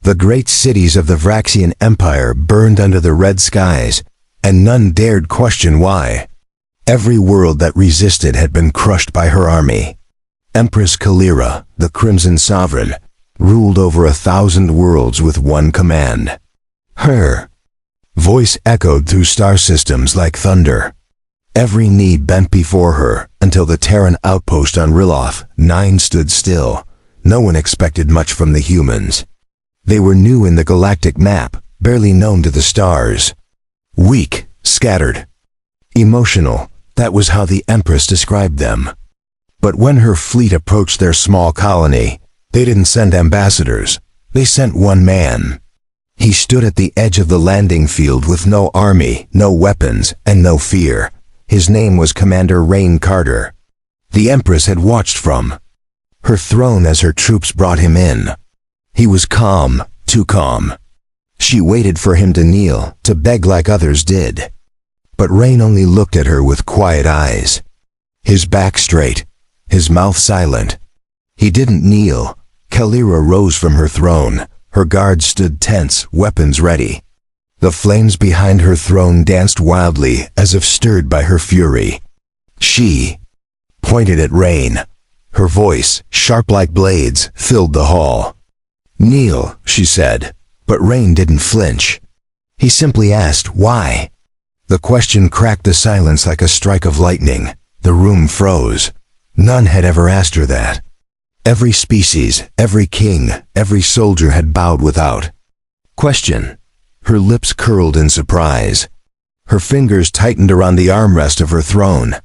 The great cities of the Vraxian Empire burned under the red skies, and none dared question why. Every world that resisted had been crushed by her army. Empress Kaelyra, the Crimson Sovereign, ruled over 1,000 worlds with one command. Her voice echoed through star systems like thunder. Every knee bent before her until the Terran outpost on Riloth 9 stood still. No one expected much from the humans. They were new in the galactic map, barely known to the stars. Weak, scattered, emotional, that was how the Empress described them. But when her fleet approached their small colony, they didn't send ambassadors, they sent one man. He stood at the edge of the landing field with no army, no weapons, and no fear. His name was Commander Rayn Carter. The Empress had watched from her throne as her troops brought him in. He was calm, too calm. She waited for him to kneel, to beg like others did. But Rayn only looked at her with quiet eyes. His back straight, his mouth silent. He didn't kneel. Kaelyra rose from her throne. Her guards stood tense, weapons ready. The flames behind her throne danced wildly, as if stirred by her fury. She pointed at Rayn. Her voice, sharp like blades, filled the hall. "Kneel," she said, but Rayn didn't flinch. He simply asked, "Why?" The question cracked the silence like a strike of lightning. The room froze. None had ever asked her that. Every species, every king, every soldier had bowed without question. Her lips curled in surprise. Her fingers tightened around the armrest of her throne.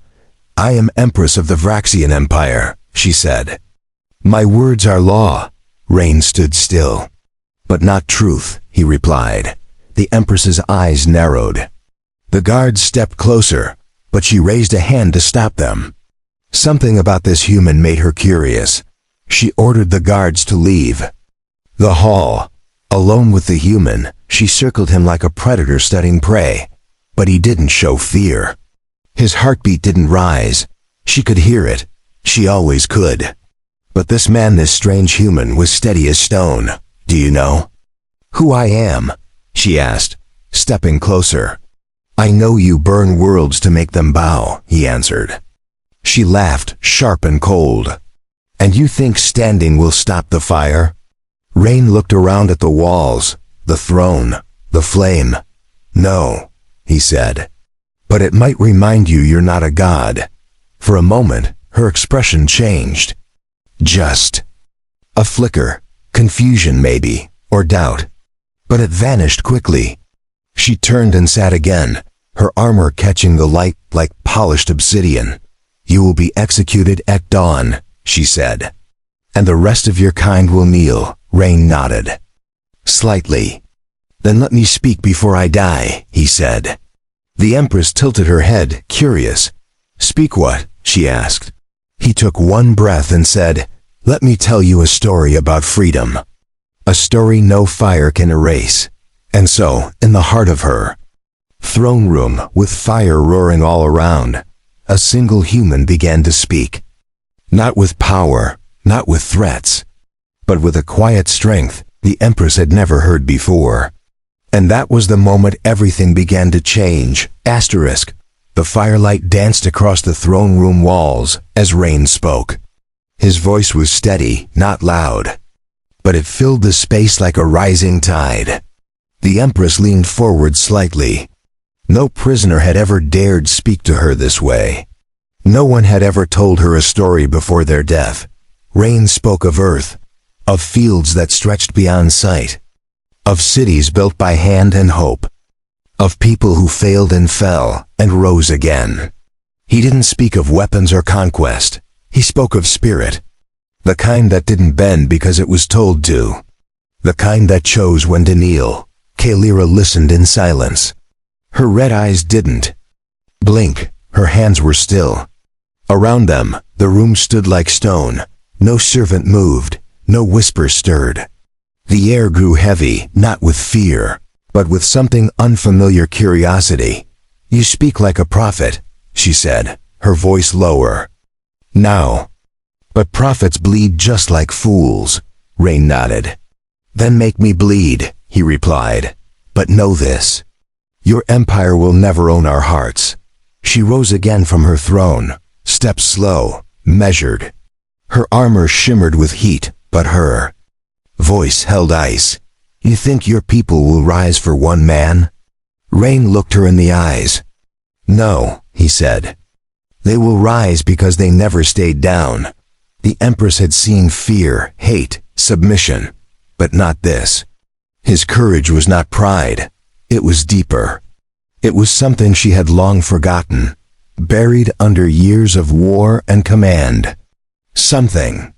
"I am Empress of the Vraxian Empire," she said. "My words are law." Rayn stood still. "But not truth," he replied. The Empress's eyes narrowed. The guards stepped closer, but she raised a hand to stop them. Something about this human made her curious. She ordered the guards to leave the hall. Alone with the human, she circled him like a predator studying prey. But he didn't show fear. His heartbeat didn't rise. She could hear it. She always could. But this man, this strange human, was steady as stone. "Do you know who I am?" she asked, stepping closer. "I know you burn worlds to make them bow," he answered. She laughed, sharp and cold. "And you think standing will stop the fire?" Rayn looked around at the walls, the throne, the flame. "No," he said. "But it might remind you you're not a god." For a moment, her expression changed. Just a flicker, confusion maybe, or doubt. But it vanished quickly. She turned and sat again, her armor catching the light like polished obsidian. "You will be executed at dawn," she said. "And the rest of your kind will kneel." Rayn nodded. Slightly. "Then let me speak before I die," he said. The Empress tilted her head, curious. "Speak what?" she asked. He took one breath and said, "Let me tell you a story about freedom. A story no fire can erase." And so, in the heart of her throne room, with fire roaring all around, a single human began to speak. Not with power, not with threats, but with a quiet strength the Empress had never heard before. And that was the moment everything began to change. Asterisk. The firelight danced across the throne room walls as Rayn spoke. His voice was steady, not loud, but it filled the space like a rising tide. The Empress leaned forward slightly. No prisoner had ever dared speak to her this way. No one had ever told her a story before their death. Rayn spoke of Earth, of fields that stretched beyond sight, of cities built by hand and hope, of people who failed and fell and rose again. He didn't speak of weapons or conquest. He spoke of spirit, the kind that didn't bend because it was told to, the kind that chose when to kneel. Kaelyra listened in silence. Her red eyes didn't blink. Her hands were still. Around them, the room stood like stone. No servant moved. No whisper stirred. The air grew heavy, not with fear, but with something unfamiliar curiosity. "You speak like a prophet," she said, her voice lower. "Now. But prophets bleed just like fools." Rayn nodded. Then make me bleed, he replied. But know this. Your empire will never own our hearts. She rose again from her throne, stepped slow, measured. Her armor shimmered with heat, but her voice held ice. You think your people will rise for one man? Rayn looked her in the eyes. No, he said. They will rise because they never stayed down. The Empress had seen fear, hate, submission, but not this. His courage was not pride. It was deeper. It was something she had long forgotten, buried under years of war and command. Something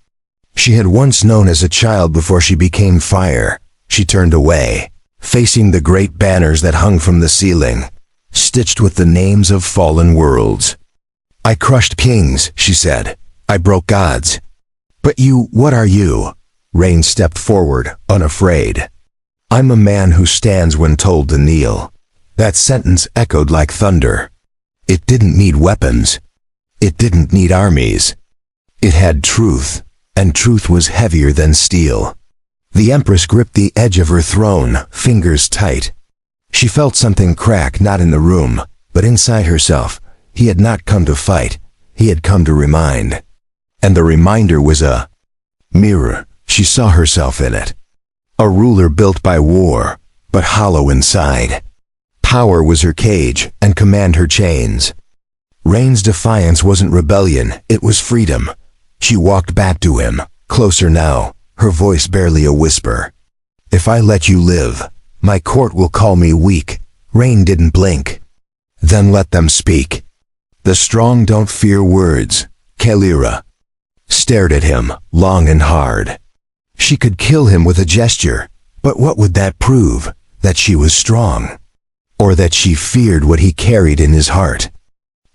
she had once known as a child before she became fire. She turned away, facing the great banners that hung from the ceiling, stitched with the names of fallen worlds. I crushed kings, she said. I broke gods. But you, what are you? Rayn stepped forward, unafraid. I'm a man who stands when told to kneel. That sentence echoed like thunder. It didn't need weapons. It didn't need armies. It had truth, and truth was heavier than steel. The Empress gripped the edge of her throne, fingers tight. She felt something crack, not in the room, but inside herself. He had not come to fight. He had come to remind. And the reminder was a mirror. She saw herself in it. A ruler built by war, but hollow inside. Power was her cage, and command her chains. Rayn's defiance wasn't rebellion, it was freedom. She walked back to him, closer now, her voice barely a whisper. If I let you live, my court will call me weak. Rayn didn't blink. Then let them speak. The strong don't fear words. Kaelyra stared at him, long and hard. She could kill him with a gesture, but what would that prove? That she was strong? Or that she feared what he carried in his heart?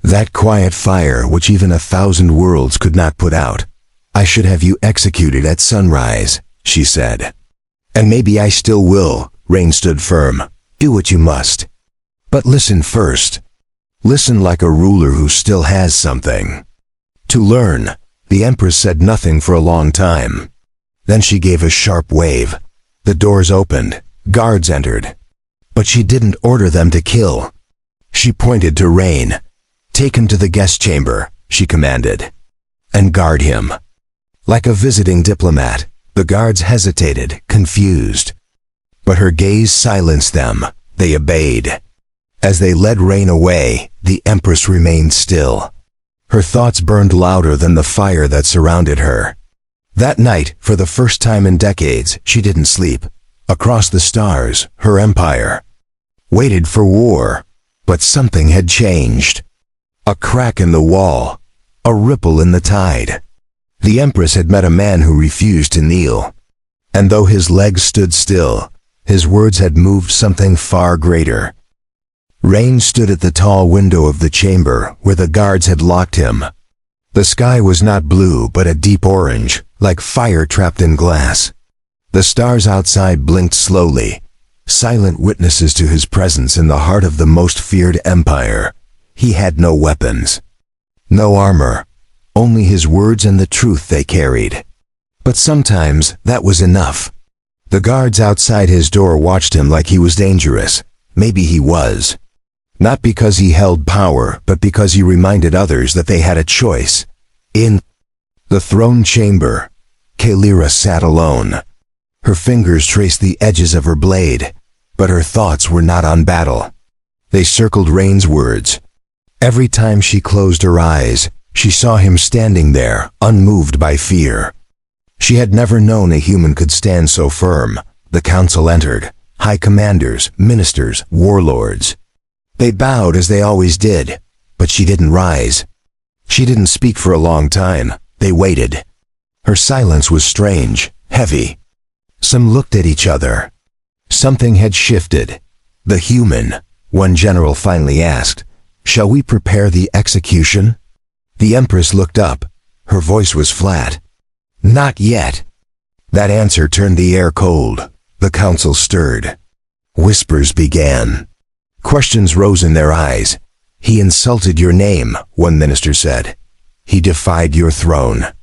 That quiet fire which even 1,000 worlds could not put out. I should have you executed at sunrise, she said. And maybe I still will, Rayn stood firm. Do what you must. But listen first. Listen like a ruler who still has something to learn. The Empress said nothing for a long time. Then she gave a sharp wave. The doors opened. Guards entered. But she didn't order them to kill. She pointed to Rayn. Take him to the guest chamber, she commanded. And guard him. Like a visiting diplomat, the guards hesitated, confused. But her gaze silenced them. They obeyed. As they led Rayn away, the Empress remained still. Her thoughts burned louder than the fire that surrounded her. That night, for the first time in decades, she didn't sleep. Across the stars, her empire waited for war. But something had changed. A crack in the wall, a ripple in the tide. The Empress had met a man who refused to kneel. And though his legs stood still, his words had moved something far greater. Rayn stood at the tall window of the chamber where the guards had locked him. The sky was not blue but a deep orange, like fire trapped in glass. The stars outside blinked slowly, silent witnesses to his presence in the heart of the most feared empire. He had no weapons, no armor, only his words and the truth they carried. But sometimes that was enough. The guards outside his door watched him like he was dangerous. Maybe he was. Not because he held power, but because he reminded others that they had a choice. In the throne chamber, Kaelyra sat alone. Her fingers traced the edges of her blade, but her thoughts were not on battle. They circled Rayn's words. Every time she closed her eyes, she saw him standing there, unmoved by fear. She had never known a human could stand so firm. The council entered. High commanders, ministers, warlords. They bowed as they always did, but she didn't rise. She didn't speak for a long time. They waited. Her silence was strange, heavy. Some looked at each other. Something had shifted. The human, one general finally asked, "Shall we prepare the execution?" The Empress looked up. Her voice was flat. "Not yet." That answer turned the air cold. The council stirred. Whispers began. Questions rose in their eyes. "He insulted your name," one minister said. "He defied your throne."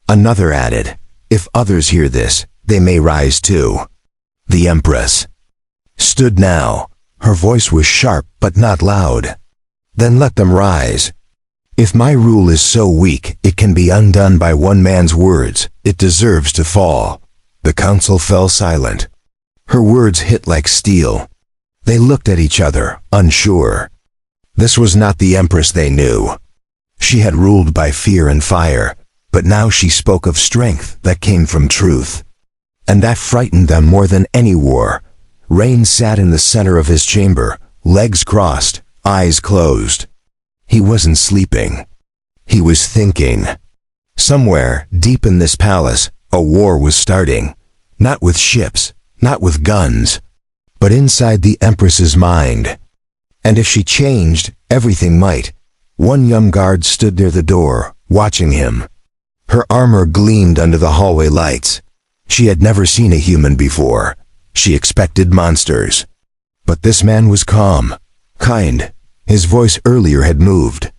Another added, "If others hear this, they may rise too." The Empress stood now. Her voice was sharp but not loud. Then let them rise. If my rule is so weak it can be undone by one man's words, it deserves to fall. The council fell silent. Her words hit like steel. They looked at each other, unsure. This was not the Empress they knew. She had ruled by fear and fire, but now she spoke of strength that came from truth. And that frightened them more than any war. Rayn sat in the center of his chamber, legs crossed, eyes closed. He wasn't sleeping. He was thinking. Somewhere, deep in this palace, a war was starting. Not with ships, not with guns, but inside the Empress's mind. And if she changed, everything might. One young guard stood near the door, watching him. Her armor gleamed under the hallway lights. She had never seen a human before. She expected monsters. But this man was calm, kind. His voice earlier had moved.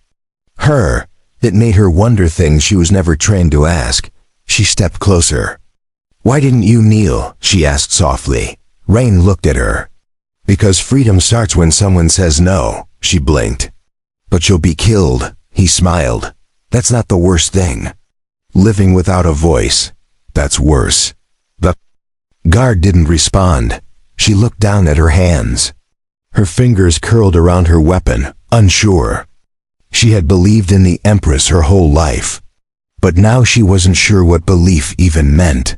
Her. It made her wonder things she was never trained to ask. She stepped closer. "Why didn't you kneel?" she asked softly. Rayn looked at her. "Because freedom starts when someone says no," she blinked. "But you'll be killed," he smiled. "That's not the worst thing. Living without a voice, that's worse." The guard didn't respond. She looked down at her hands. Her fingers curled around her weapon, unsure. She had believed in the Empress her whole life. But now she wasn't sure what belief even meant.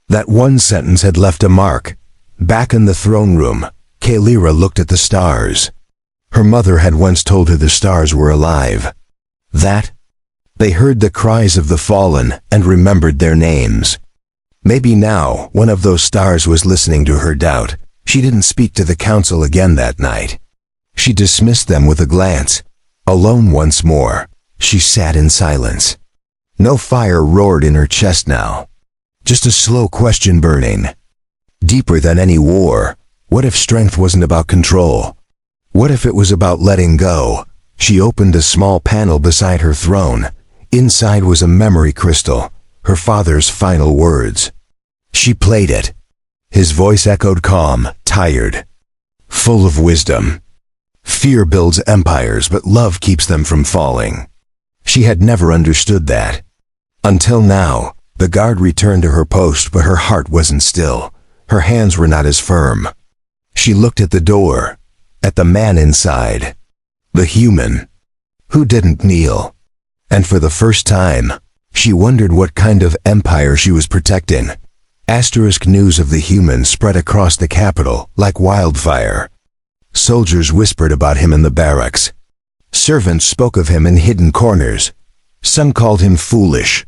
That one sentence had left a mark. Back in the throne room, Kaelyra looked at the stars. Her mother had once told her the stars were alive. They heard the cries of the fallen and remembered their names. Maybe now one of those stars was listening to her doubt. She didn't speak to the council again that night. She dismissed them with a glance. Alone once more, she sat in silence. No fire roared in her chest now. Just a slow question burning. Deeper than any war. What if strength wasn't about control? What if it was about letting go? She opened a small panel beside her throne. Inside was a memory crystal, her father's final words. She played it. His voice echoed calm, tired, full of wisdom. Fear builds empires, but love keeps them from falling. She had never understood that. Until now, the guard returned to her post, but her heart wasn't still. Her hands were not as firm. She looked at the door, at the man inside, the human, who didn't kneel. And for the first time, she wondered what kind of empire she was protecting. Asterisk news of the human spread across the capital like wildfire. Soldiers whispered about him in the barracks. Servants spoke of him in hidden corners. Some called him foolish.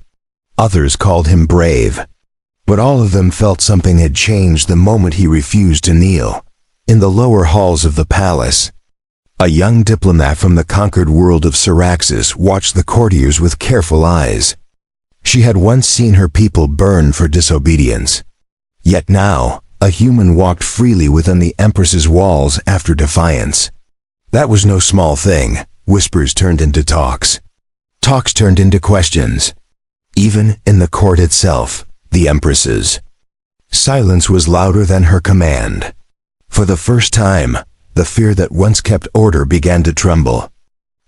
Others called him brave. But all of them felt something had changed the moment he refused to kneel. In the lower halls of the palace, a young diplomat from the conquered world of Syraxis watched the courtiers with careful eyes. She had once seen her people burn for disobedience. Yet now, a human walked freely within the Empress's walls after defiance. That was no small thing. Whispers turned into talks. Talks turned into questions. Even in the court itself, the Empress's silence was louder than her command. For the first time, the fear that once kept order began to tremble.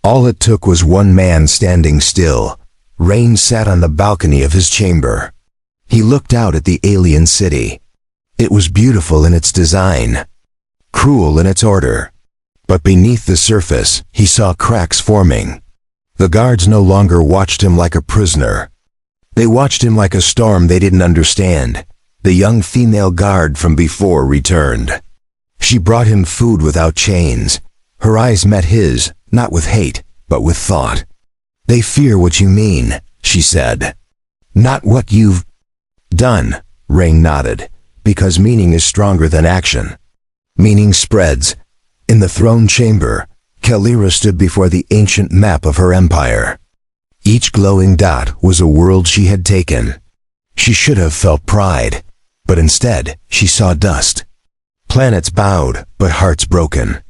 All it took was one man standing still. Rayn sat on the balcony of his chamber. He looked out at the alien city. It was beautiful in its design, cruel in its order. But beneath the surface, he saw cracks forming. The guards no longer watched him like a prisoner. They watched him like a storm they didn't understand. The young female guard from before returned. She brought him food without chains. Her eyes met his, not with hate, but with thought. "They fear what you mean," she said. "Not what you've done," Rayn nodded, "because meaning is stronger than action. Meaning spreads." In the throne chamber, Kaelyra stood before the ancient map of her empire. Each glowing dot was a world she had taken. She should have felt pride, but instead she saw dust. Planets bowed, but hearts broken.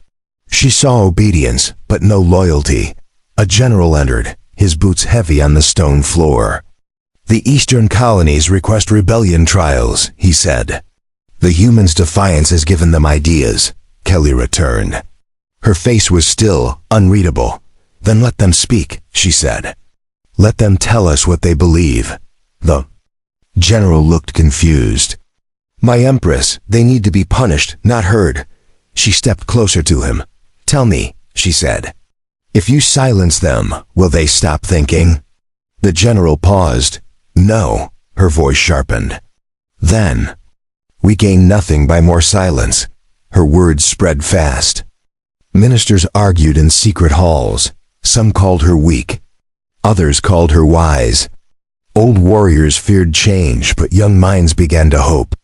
She saw obedience, but no loyalty. A general entered, his boots heavy on the stone floor. "The eastern colonies request rebellion trials," he said. The humans' defiance has given them ideas, Kaelyra returned. Her face was still unreadable. Then let them speak, she said. Let them tell us what they believe. The general looked confused. My Empress, they need to be punished, not heard. She stepped closer to him. Tell me, she said. If you silence them, will they stop thinking? The general paused. No, her voice sharpened. Then, we gain nothing by more silence. Her words spread fast. Ministers argued in secret halls. Some called her weak. Others called her wise. Old warriors feared change, but young minds began to hope.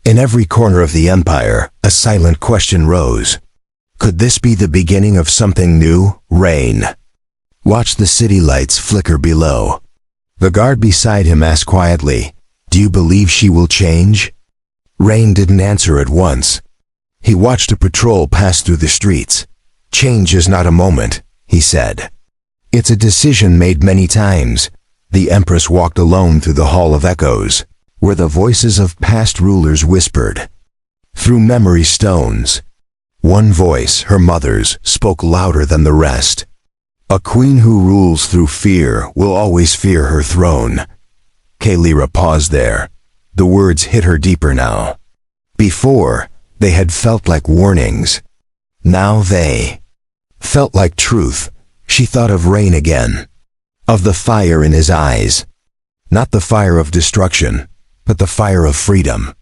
In every corner of the empire, a silent question rose. Could this be the beginning of something new? Rayn watched the city lights flicker below. The guard beside him asked quietly, Do you believe she will change? Rayn didn't answer at once. He watched a patrol pass through the streets. Change is not a moment, he said. It's a decision made many times. The Empress walked alone through the Hall of Echoes, where the voices of past rulers whispered. Through memory stones, one voice, her mother's, spoke louder than the rest. A queen who rules through fear will always fear her throne. Kaelyra paused there. The words hit her deeper now. Before, they had felt like warnings. Now they felt like truth. She thought of Rayn again. Of the fire in his eyes. Not the fire of destruction, but the fire of freedom.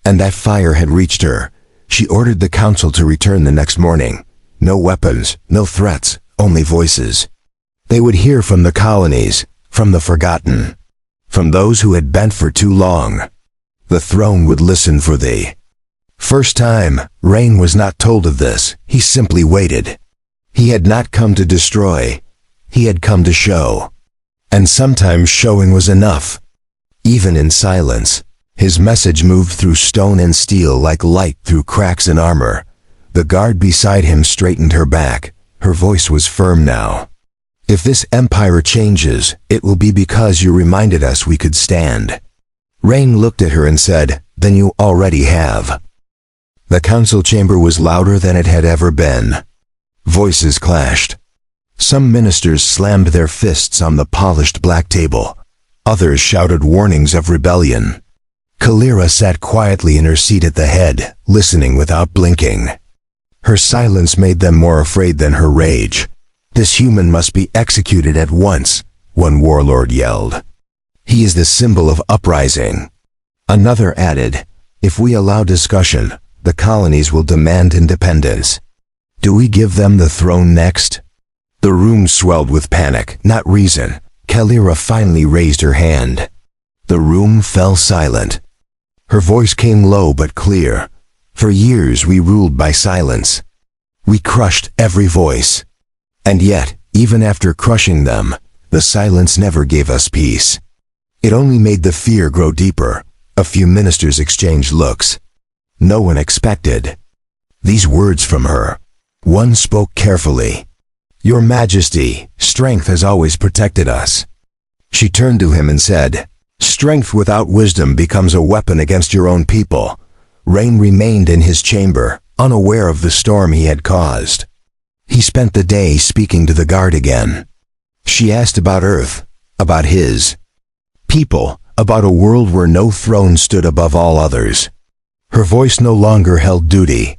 And that fire had reached her. She ordered the council to return the next morning. No weapons, no threats, only voices. They would hear from the colonies, from the forgotten, from those who had bent for too long. The throne would listen for the first time. Rayn was not told of this. He simply waited. He had not come to destroy. He had come to show. And sometimes showing was enough. Even in silence, his message moved through stone and steel like light through cracks in armor. The guard beside him straightened her back. Her voice was firm now. If this empire changes, it will be because you reminded us we could stand. Rayn looked at her and said, Then you already have. The council chamber was louder than it had ever been. Voices clashed. Some ministers slammed their fists on the polished black table. Others shouted warnings of rebellion. Kaelyra sat quietly in her seat at the head, listening without blinking. Her silence made them more afraid than her rage. This human must be executed at once, one warlord yelled. He is the symbol of uprising. Another added, If we allow discussion, the colonies will demand independence. Do we give them the throne next? The room swelled with panic, not reason. Kaelyra finally raised her hand. The room fell silent. Her voice came low but clear. For years we ruled by silence. We crushed every voice. And yet, even after crushing them, the silence never gave us peace. It only made the fear grow deeper. A few ministers exchanged looks. No one expected these words from her. One spoke carefully. Your Majesty, strength has always protected us. She turned to him and said, Strength without wisdom becomes a weapon against your own people. Rayn remained in his chamber, unaware of the storm he had caused. He spent the day speaking to the guard again. She asked about Earth, about his people, about a world where no throne stood above all others. Her voice no longer held duty.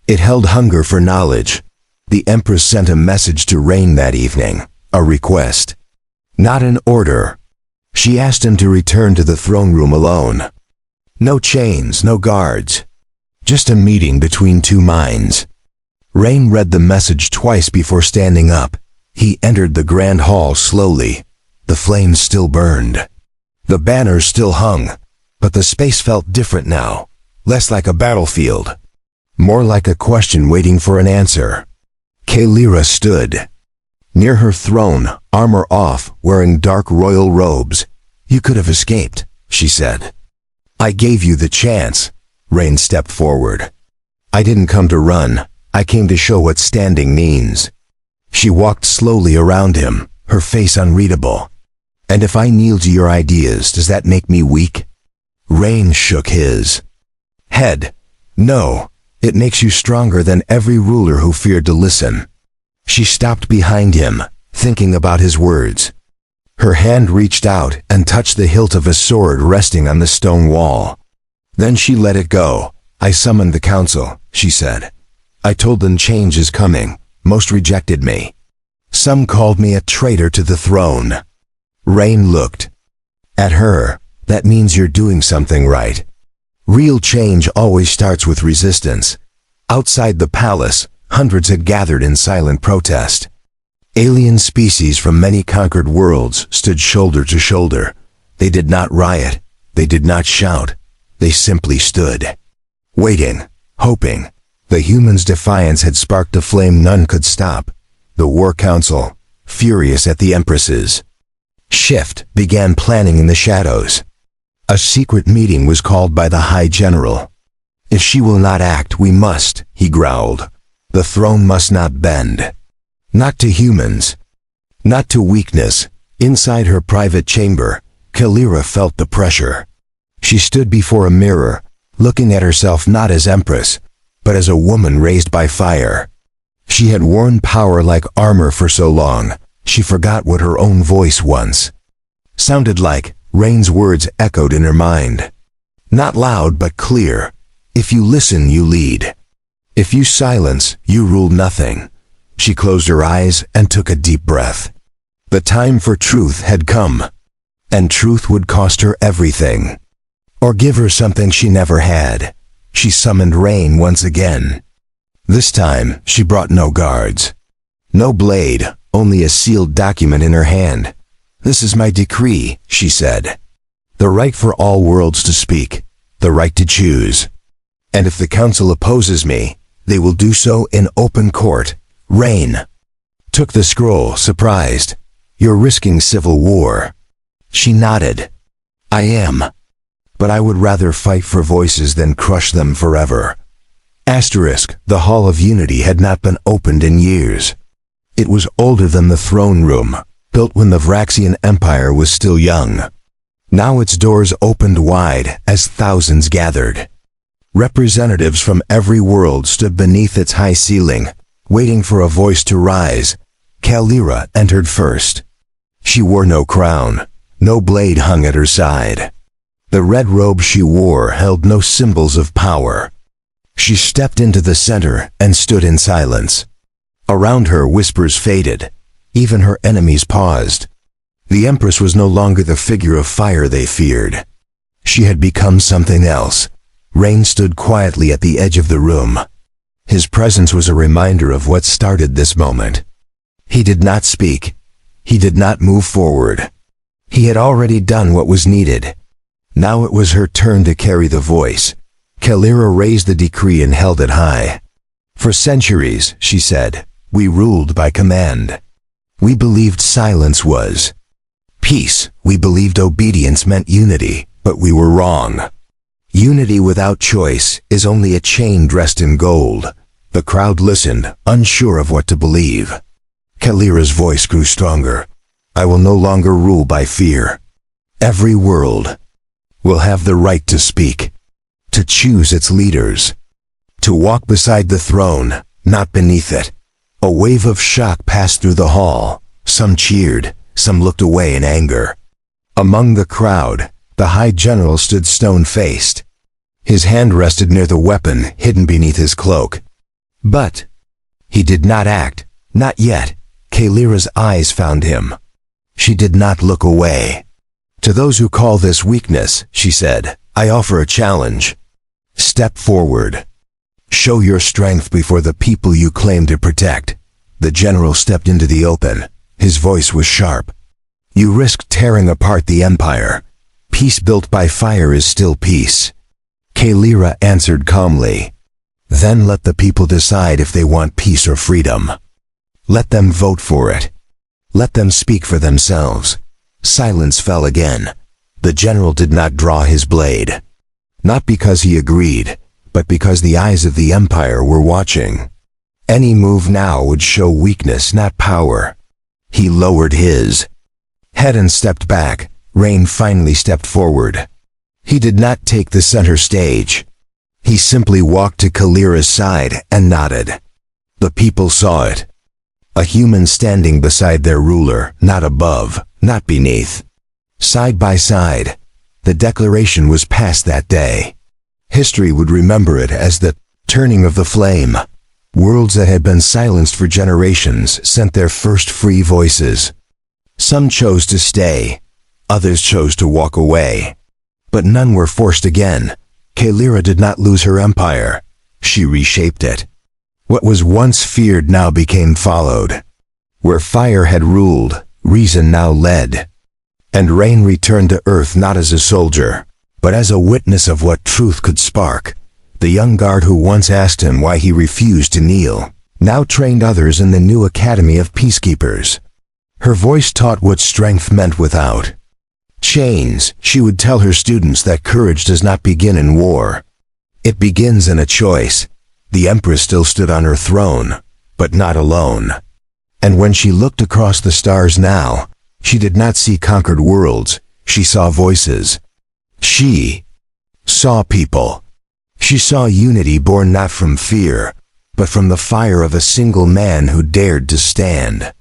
It held hunger for knowledge. The Empress sent a message to Rayn that evening, a request. Not an order. She asked him to return to the throne room alone. No chains, no guards. Just a meeting between two minds. Rayn read the message twice before standing up. He entered the grand hall slowly. The flames still burned. The banners still hung, but the space felt different now, less like a battlefield, more like a question waiting for an answer. Kaelyra stood near her throne, armor off, wearing dark royal robes. You could have escaped, she said. I gave you the chance. Rayn stepped forward. I didn't come to run. I came to show what standing means. She walked slowly around him, her face unreadable. And if I kneel to your ideas, does that make me weak? Rayn shook his Head. No, it makes you stronger than every ruler who feared to listen. She stopped behind him, thinking about his words. Her hand reached out and touched the hilt of a sword resting on the stone wall. Then she let it go. I summoned the council, she said. I told them change is coming. Most rejected me. Some called me a traitor to the throne. Rayn looked at her. That means you're doing something right. Real change always starts with resistance. Outside the palace, hundreds had gathered in silent protest. Alien species from many conquered worlds stood shoulder to shoulder. They did not riot. They did not shout. They simply stood. Waiting, hoping. The humans' defiance had sparked a flame none could stop. The War Council, furious at the Empress's shift, began planning in the shadows. A secret meeting was called by the High General. If she will not act, we must, he growled. The throne must not bend. Not to humans. Not to weakness. Inside her private chamber, Kaelyra felt the pressure. She stood before a mirror, looking at herself not as Empress, but as a woman raised by fire. She had worn power like armor for so long, she forgot what her own voice once sounded like. Rayn's words echoed in her mind. Not loud but clear. If you listen, you lead. If you silence, you rule nothing. She closed her eyes and took a deep breath. The time for truth had come. And truth would cost her everything. Or give her something she never had. She summoned Rayn once again. This time, she brought no guards. No blade, only a sealed document in her hand. This is my decree, she said. The right for all worlds to speak. The right to choose. And if the council opposes me, they will do so in open court. Rayn took the scroll, surprised. You're risking civil war. She nodded. I am. But I would rather fight for voices than crush them forever. Asterisk, the Hall of Unity had not been opened in years. It was older than the throne room, built when the Vraxian Empire was still young. Now its doors opened wide as thousands gathered. Representatives from every world stood beneath its high ceiling, waiting for a voice to rise. Kaelyra entered first. She wore no crown, no blade hung at her side. The red robe she wore held no symbols of power. She stepped into the center and stood in silence. Around her, whispers faded. Even her enemies paused. The Empress was no longer the figure of fire they feared. She had become something else. Rayn stood quietly at the edge of the room. His presence was a reminder of what started this moment. He did not speak. He did not move forward. He had already done what was needed. Now it was her turn to carry the voice. Kaelyra raised the decree and held it high. For centuries, she said, we ruled by command. We believed silence was peace. We believed obedience meant unity, but we were wrong. Unity without choice is only a chain dressed in gold. The crowd listened, unsure of what to believe. Kaelyra's voice grew stronger. I will no longer rule by fear. Every world will have the right to speak, to choose its leaders, to walk beside the throne, not beneath it. A wave of shock passed through the hall. Some cheered, some looked away in anger. Among the crowd, the High General stood stone-faced. His hand rested near the weapon hidden beneath his cloak. But he did not act, not yet. Kaelyra's eyes found him. She did not look away. To those who call this weakness, she said, I offer a challenge. Step forward. Show your strength before the people you claim to protect. The general stepped into the open. His voice was sharp. You risk tearing apart the empire. Peace built by fire is still peace. Kaelyra answered calmly. Then let the people decide if they want peace or freedom. Let them vote for it. Let them speak for themselves. Silence fell again. The general did not draw his blade. Not because he agreed, but because the eyes of the empire were watching. Any move now would show weakness, not power. He lowered his head and stepped back. Rayn finally stepped forward. He did not take the center stage. He simply walked to Kaelyra's side and nodded. The people saw it. A human standing beside their ruler, not above, not beneath. Side by side, the declaration was passed that day. History would remember it as the turning of the flame. Worlds that had been silenced for generations sent their first free voices. Some chose to stay, others chose to walk away. But none were forced again. Kaelyra did not lose her empire. She reshaped it. What was once feared now became followed. Where fire had ruled, reason now led. And Rayn returned to Earth not as a soldier, but as a witness of what truth could spark. The young guard who once asked him why he refused to kneel, now trained others in the new Academy of Peacekeepers. Her voice taught what strength meant without chains. She would tell her students that courage does not begin in war. It begins in a choice. The Empress still stood on her throne, but not alone. And when she looked across the stars now, she did not see conquered worlds, she saw voices. She saw people. She saw unity born not from fear, but from the fire of a single man who dared to stand.